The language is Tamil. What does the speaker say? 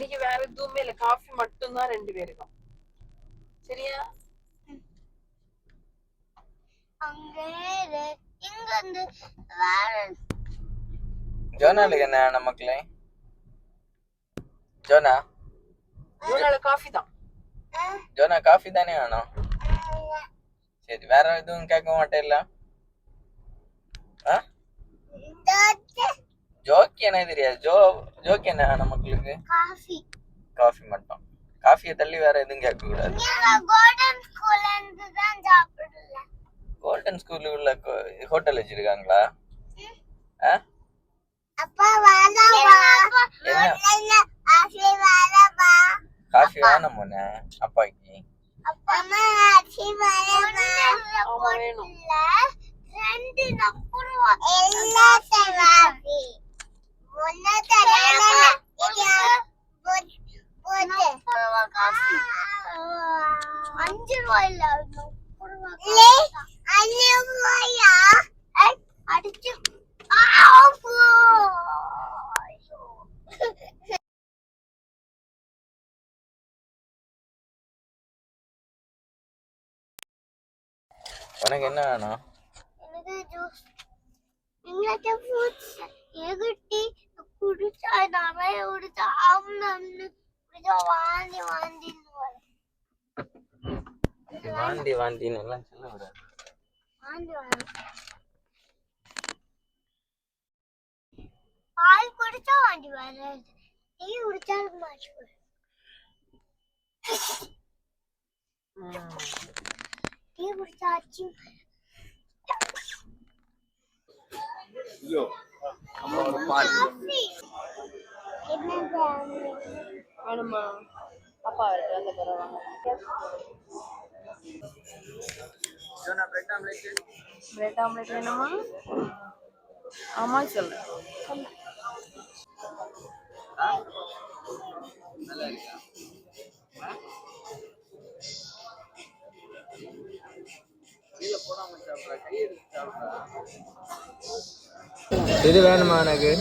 இன்னைக்கு வேற எதுவுமே இல்ல, காஃபி மட்டும்தான் 2 பேருக்கும். சரியா? ஜோனாலுக்கு என்ன நமக்குலே? ஜோனால காஃபி தான். ஜோனா காஃபி தானே வேணும்? சரி, வேற எதுவும் கேட்க மாட்டேல்ல? ஜோக்கி என்ன தெரியாது. ஜோக்கி என்ன நமக்கு? காஃபி மட்டும். காஃபியை தள்ளி வேற எதுவும் கேட்க கூடாது. கோல்டன் ஸ்கூல் உள்ள ஹோட்டல் வச்சிருக்காங்களா? காஃபி வேணும் முன்ன அப்பாக்கு. உனக்கு என்ன வேணும்? வாந்தி வாந்தின்னு எல்லாம் சொல்ல கூடாது. பால் குடிச்சா வாந்தி வராது, டீ குடிச்சாலும் மாச்சு வரும். டீ குடிச்சாச்சு வேணுமா? அப்பா வந்து தருவாங்க. பிரெட் ஆம்லெட் வேணுமா? ஆமா சொல்லு. இது வேணுமா எனக்கு?